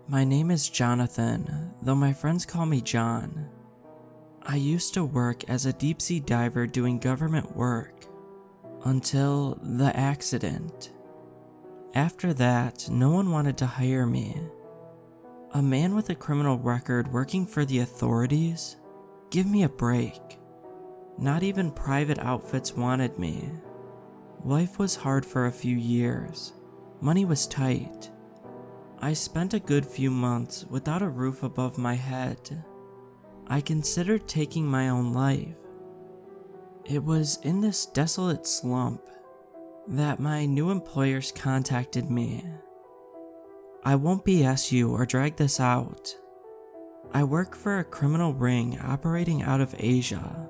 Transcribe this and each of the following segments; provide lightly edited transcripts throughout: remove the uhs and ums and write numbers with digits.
My name is Jonathan, though my friends call me John. I used to work as a deep-sea diver doing government work, until the accident. After that, no one wanted to hire me. A man with a criminal record working for the authorities? Give me a break. Not even private outfits wanted me. Life was hard for a few years. Money was tight. I spent a good few months without a roof above my head. I considered taking my own life. It was in this desolate slump that my new employers contacted me. I won't BS you or drag this out. I work for a criminal ring operating out of Asia.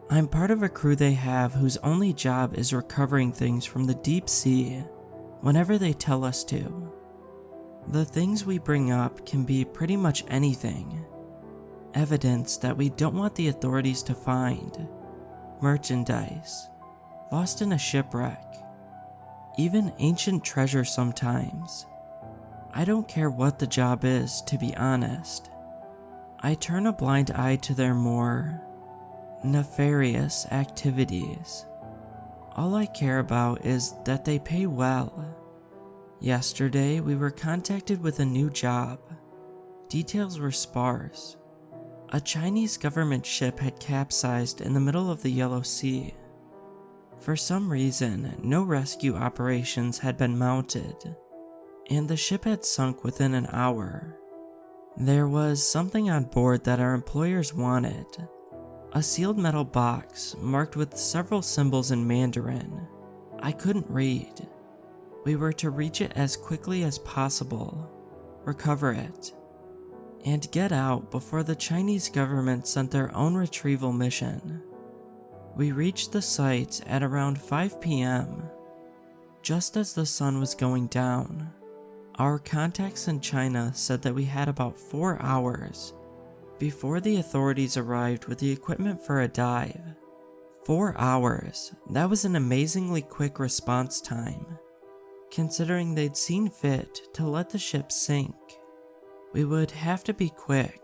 I'm part of a crew they have whose only job is recovering things from the deep sea whenever they tell us to. The things we bring up can be pretty much anything. Evidence that we don't want the authorities to find. Merchandise. Lost in a shipwreck. Even ancient treasure sometimes. I don't care what the job is, to be honest. I turn a blind eye to their more nefarious activities. All I care about is that they pay well. Yesterday, we were contacted with a new job. Details were sparse. A Chinese government ship had capsized in the middle of the Yellow Sea. For some reason, no rescue operations had been mounted, and the ship had sunk within an hour. There was something on board that our employers wanted. A sealed metal box marked with several symbols in Mandarin. I couldn't read. We were to reach it as quickly as possible, recover it, and get out before the Chinese government sent their own retrieval mission. We reached the site at around 5 p.m., just as the sun was going down. Our contacts in China said that we had about 4 hours before the authorities arrived with the equipment for a dive. 4 hours, that was an amazingly quick response time, considering they'd seen fit to let the ship sink. We would have to be quick.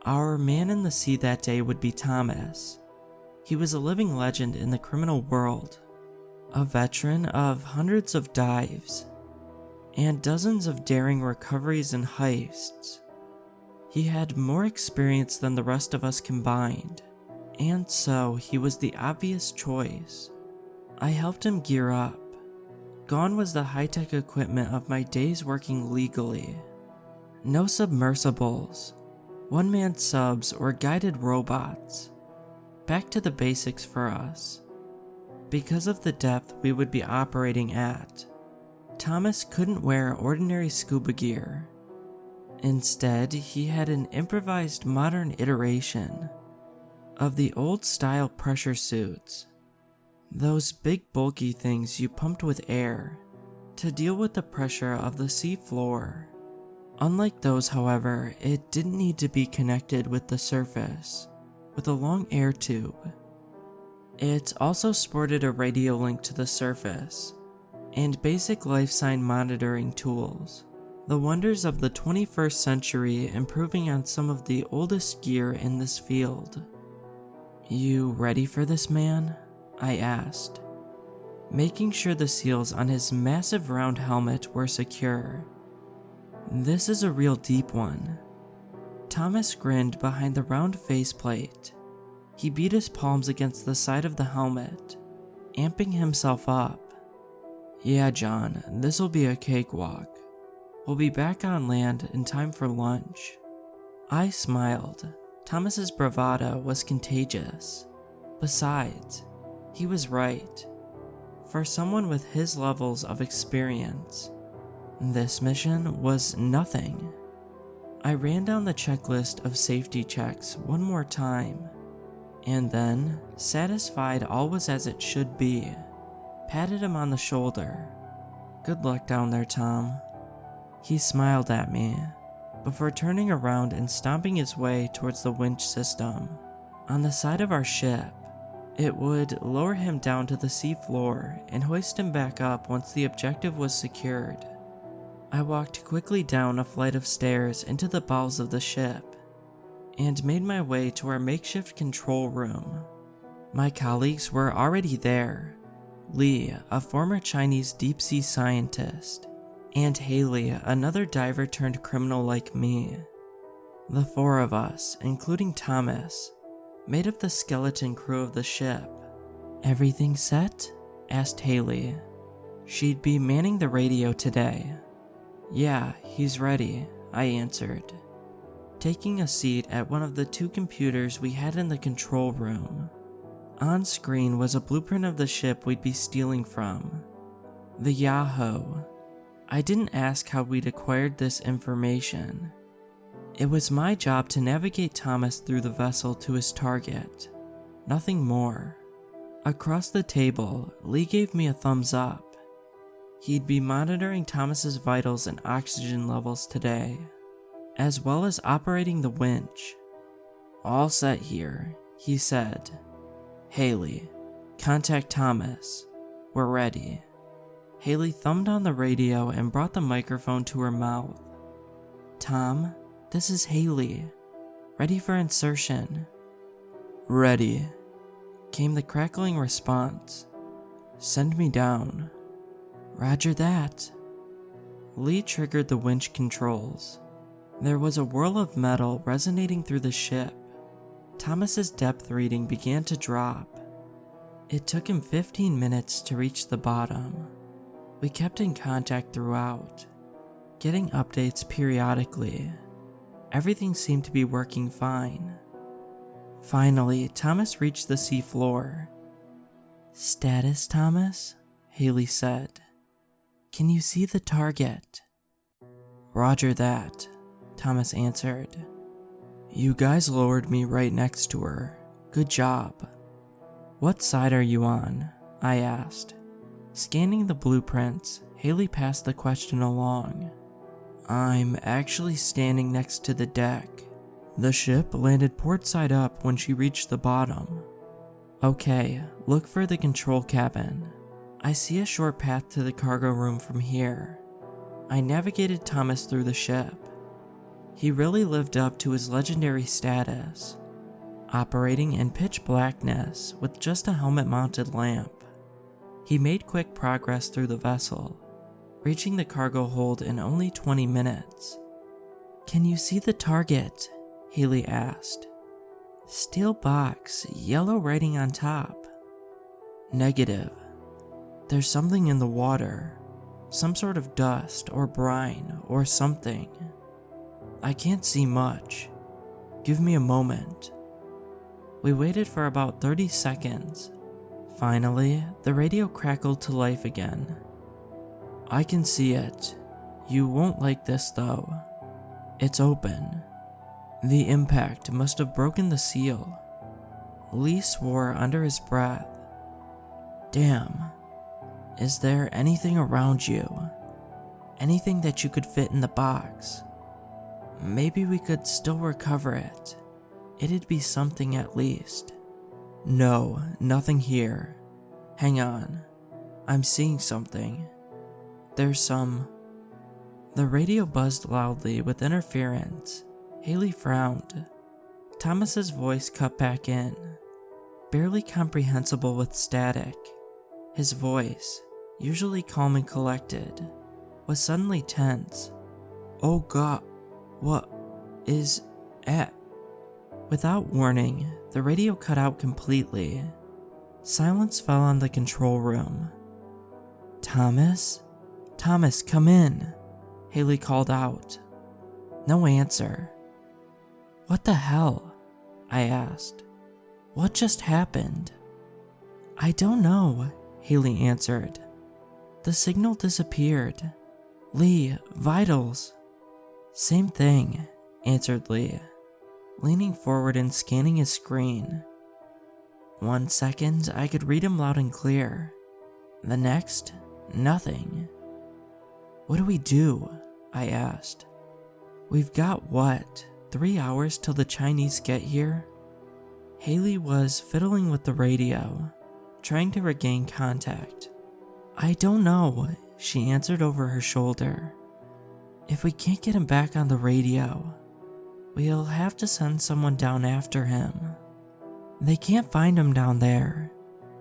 Our man in the sea that day would be Thomas. He was a living legend in the criminal world, a veteran of hundreds of dives, and dozens of daring recoveries and heists. He had more experience than the rest of us combined, and so he was the obvious choice. I helped him gear up. Gone was the high-tech equipment of my days working legally. No submersibles, one-man subs, or guided robots. Back to the basics for us. Because of the depth we would be operating at, Thomas couldn't wear ordinary scuba gear. Instead, he had an improvised modern iteration of the old-style pressure suits. Those big bulky things you pumped with air to deal with the pressure of the sea floor. Unlike those, however, it didn't need to be connected with the surface with a long air tube. It also sported a radio link to the surface and basic life sign monitoring tools. The wonders of the 21st century improving on some of the oldest gear in this field. "You ready for this, man?" I asked, making sure the seals on his massive round helmet were secure. "This is a real deep one." Thomas grinned behind the round faceplate. He beat his palms against the side of the helmet, amping himself up. "Yeah, John, this'll be a cakewalk. We'll be back on land in time for lunch." I smiled. Thomas's bravado was contagious. Besides, he was right. For someone with his levels of experience, this mission was nothing. I ran down the checklist of safety checks one more time, and then, satisfied all was as it should be, patted him on the shoulder. "Good luck down there, Tom." He smiled at me, before turning around and stomping his way towards the winch system on the side of our ship. It would lower him down to the sea floor and hoist him back up once the objective was secured. I walked quickly down a flight of stairs into the bowels of the ship and made my way to our makeshift control room. My colleagues were already there. Lee, a former Chinese deep-sea scientist, and Haley, another diver turned criminal like me. The four of us, including Thomas, made up the skeleton crew of the ship. "Everything set?" asked Haley. She'd be manning the radio today. "Yeah, he's ready," I answered, taking a seat at one of the two computers we had in the control room. On screen was a blueprint of the ship we'd be stealing from, the Yahoo. I didn't ask how we'd acquired this information. It was my job to navigate Thomas through the vessel to his target, nothing more. Across the table, Lee gave me a thumbs up. He'd be monitoring Thomas's vitals and oxygen levels today, as well as operating the winch. "All set here," he said. "Haley, contact Thomas. We're ready." Haley thumbed on the radio and brought the microphone to her mouth. "Tom, this is Haley. Ready for insertion." "Ready," came the crackling response. "Send me down." "Roger that." Lee triggered the winch controls. There was a whirl of metal resonating through the ship. Thomas's depth reading began to drop. It took him 15 minutes to reach the bottom. We kept in contact throughout, getting updates periodically. Everything seemed to be working fine. Finally, Thomas reached the sea floor. "Status, Thomas?" Haley said. "Can you see the target?" "Roger that," Thomas answered. "You guys lowered me right next to her. Good job." "What side are you on?" I asked. Scanning the blueprints, Haley passed the question along. "I'm actually standing next to the deck. The ship landed port side up when she reached the bottom." "Okay, look for the control cabin. I see a short path to the cargo room from here." I navigated Thomas through the ship. He really lived up to his legendary status, operating in pitch blackness with just a helmet-mounted lamp. He made quick progress through the vessel, reaching the cargo hold in only 20 minutes. "Can you see the target?" Haley asked. "Steel box, yellow writing on top." "Negative. There's something in the water, some sort of dust or brine or something. I can't see much. Give me a moment." We waited for about 30 seconds. Finally, the radio crackled to life again. "I can see it. You won't like this though. It's open. The impact must have broken the seal." Lee swore under his breath. "Damn. Is there anything around you? Anything that you could fit in the box? Maybe we could still recover it. It'd be something at least." "No, nothing here. Hang on. I'm seeing something. There's some..." The radio buzzed loudly with interference. Haley frowned. Thomas's voice cut back in, barely comprehensible with static. His voice, usually calm and collected, was suddenly tense. "Oh God, what is at?" Without warning, the radio cut out completely. Silence fell on the control room. "Thomas? Thomas, come in," Haley called out. No answer. "What the hell?" I asked. "What just happened?" "I don't know," Haley answered. "The signal disappeared. Lee, vitals." "Same thing," answered Lee, leaning forward and scanning his screen. 1 second, I could read him loud and clear. The next, nothing. "What do we do?" I asked. "We've got what, 3 hours till the Chinese get here?" Haley was fiddling with the radio, trying to regain contact. "I don't know," she answered over her shoulder. If we can't get him back on the radio, we'll have to send someone down after him. They can't find him down there.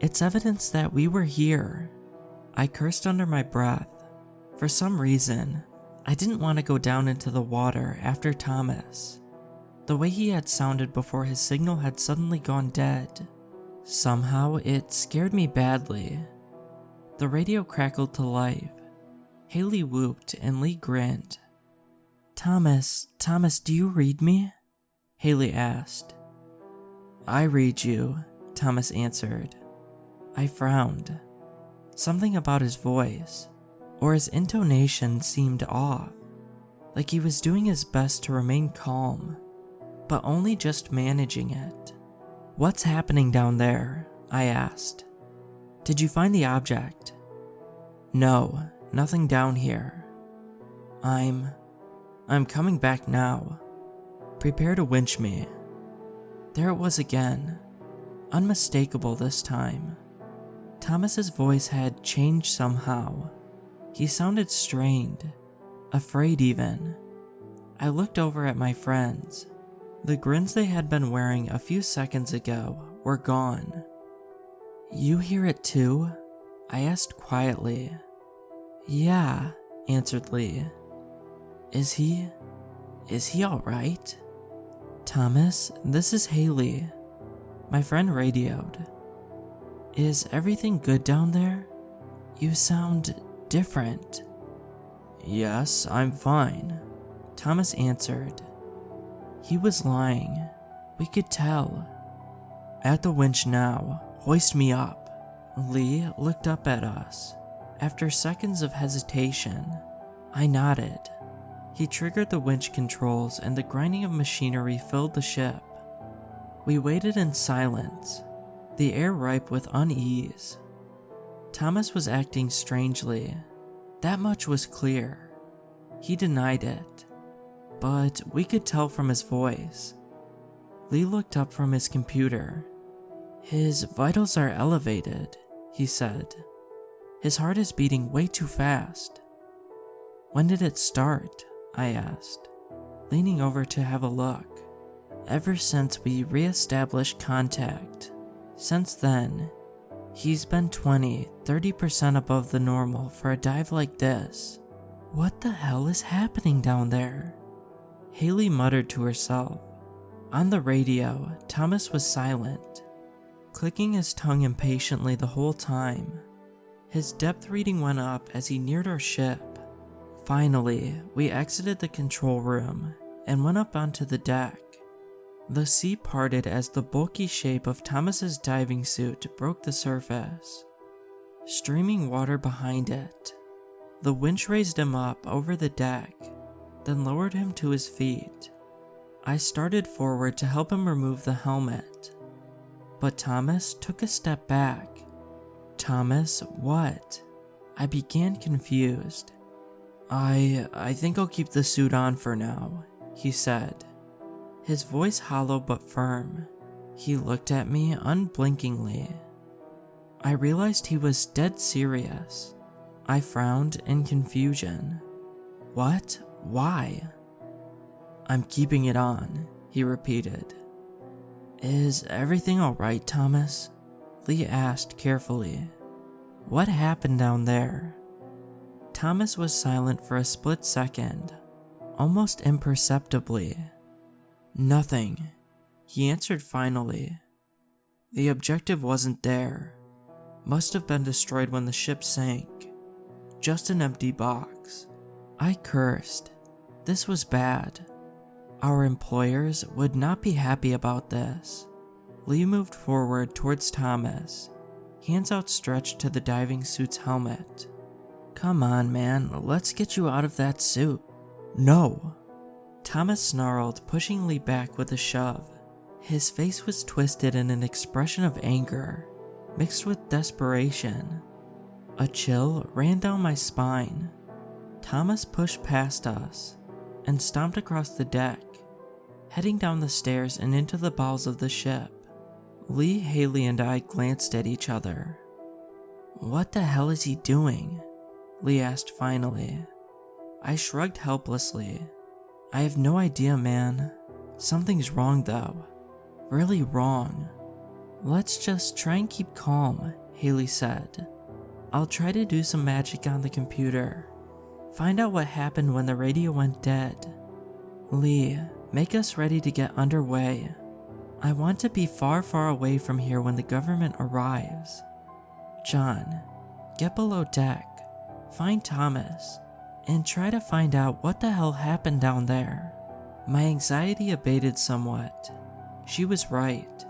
It's evidence that we were here." I cursed under my breath. For some reason, I didn't want to go down into the water after Thomas. The way he had sounded before his signal had suddenly gone dead. Somehow, it scared me badly. The radio crackled to life. Haley whooped and Lee grinned. Thomas, do you read me?" Haley asked. "I read you," Thomas answered. I frowned. Something about his voice, or his intonation, seemed off, like he was doing his best to remain calm, but only just managing it. "What's happening down there?" I asked. "Did you find the object?" "No, nothing down here." I'm coming back now. Prepare to winch me." There it was again, unmistakable this time. Thomas's voice had changed somehow. He sounded strained, afraid even. I looked over at my friends. The grins they had been wearing a few seconds ago were gone. "You hear it too?" I asked quietly. "Yeah," answered Lee. Is he alright?" "Thomas, this is Haley." My friend radioed. "Is everything good down there? You sound different." "Yes, I'm fine," Thomas answered. He was lying. We could tell. "At the winch now. Hoist me up." Lee looked up at us. After seconds of hesitation, I nodded. He triggered the winch controls and the grinding of machinery filled the ship. We waited in silence, the air ripe with unease. Thomas was acting strangely. That much was clear. He denied it, but we could tell from his voice. Lee looked up from his computer. "His vitals are elevated," he said. "His heart is beating way too fast." "When did it start?" I asked, leaning over to have a look. "Ever since we re-established contact. Since then, he's been 20-30% above the normal for a dive like this." "What the hell is happening down there?" Haley muttered to herself. On the radio, Thomas was silent, clicking his tongue impatiently the whole time. His depth reading went up as he neared our ship. Finally, we exited the control room and went up onto the deck. The sea parted as the bulky shape of Thomas's diving suit broke the surface, streaming water behind it. The winch raised him up over the deck, then lowered him to his feet. I started forward to help him remove the helmet, but Thomas took a step back. "Thomas, what?" I began, confused. I think I'll keep the suit on for now," he said, his voice hollow but firm. He looked at me unblinkingly. I realized he was dead serious. I frowned in confusion. "What? Why?" "I'm keeping it on," he repeated. "Is everything alright, Thomas?" Lee asked carefully. "What happened down there?" Thomas was silent for a split second, almost imperceptibly. "Nothing," he answered finally. "The objective wasn't there. Must have been destroyed when the ship sank. Just an empty box." I cursed. This was bad. Our employers would not be happy about this. Lee moved forward towards Thomas, hands outstretched to the diving suit's helmet. "Come on, man, let's get you out of that suit." "No!" Thomas snarled, pushing Lee back with a shove. His face was twisted in an expression of anger, mixed with desperation. A chill ran down my spine. Thomas pushed past us and stomped across the deck, heading down the stairs and into the bowels of the ship. Lee, Haley, and I glanced at each other. "What the hell is he doing?" Lee asked finally. I shrugged helplessly. I have no idea, man. Something's wrong though. Really wrong. Let's just try and keep calm, Haley said. I'll try to do some magic on the computer. Find out what happened when the radio went dead. Lee, make us ready to get underway. I want to be far, far away from here when the government arrives. John, get below deck, find Thomas, and try to find out what the hell happened down there. My anxiety abated somewhat. She was right.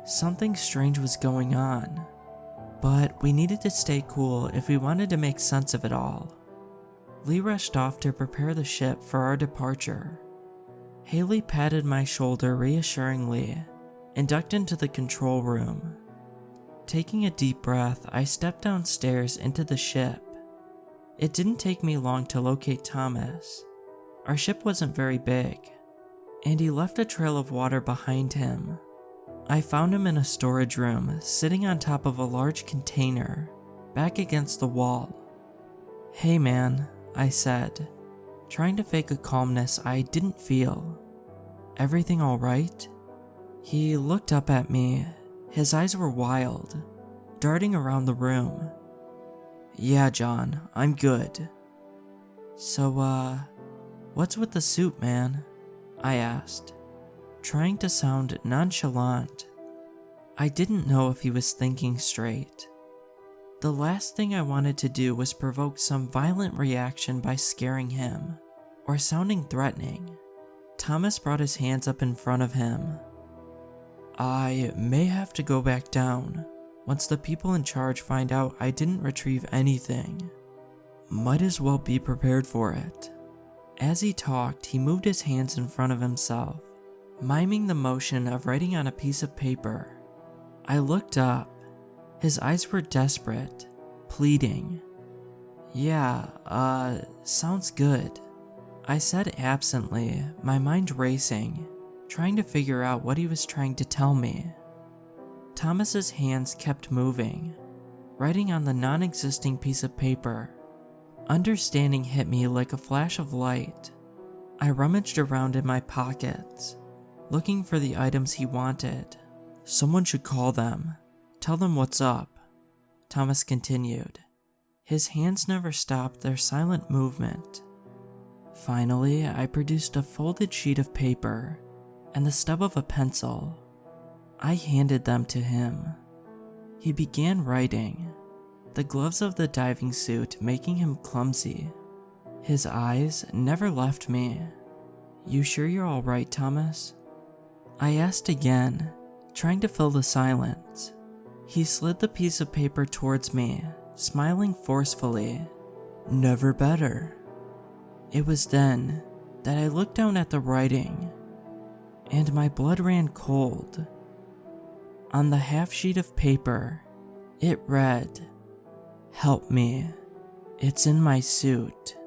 Something strange was going on, but we needed to stay cool if we wanted to make sense of it all. Lee rushed off to prepare the ship for our departure. Haley patted my shoulder reassuringly and ducked into the control room. Taking a deep breath, I stepped downstairs into the ship. It didn't take me long to locate Thomas. Our ship wasn't very big, and he left a trail of water behind him. I found him in a storage room, sitting on top of a large container, back against the wall. "Hey man," I said, trying to fake a calmness I didn't feel. "Everything alright?" He looked up at me. His eyes were wild, darting around the room. "Yeah, John, I'm good." So, what's with the suit, man?" I asked, trying to sound nonchalant. I didn't know if he was thinking straight. The last thing I wanted to do was provoke some violent reaction by scaring him, or sounding threatening. Thomas brought his hands up in front of him. "I may have to go back down once the people in charge find out I didn't retrieve anything. Might as well be prepared for it." As he talked, he moved his hands in front of himself, miming the motion of writing on a piece of paper. I looked up. His eyes were desperate, pleading. "Yeah, sounds good," I said absently, my mind racing, trying to figure out what he was trying to tell me. Thomas's hands kept moving, writing on the non-existing piece of paper. Understanding hit me like a flash of light. I rummaged around in my pockets, looking for the items he wanted. "Someone should call them. Tell them what's up," Thomas continued. His hands never stopped their silent movement. Finally, I produced a folded sheet of paper and the stub of a pencil. I handed them to him. He began writing, the gloves of the diving suit making him clumsy. His eyes never left me. "You sure you're alright, Thomas?" I asked again, trying to fill the silence. He slid the piece of paper towards me, smiling forcefully. "Never better." It was then that I looked down at the writing, and my blood ran cold. On the half sheet of paper, it read, "Help me. It's in my suit."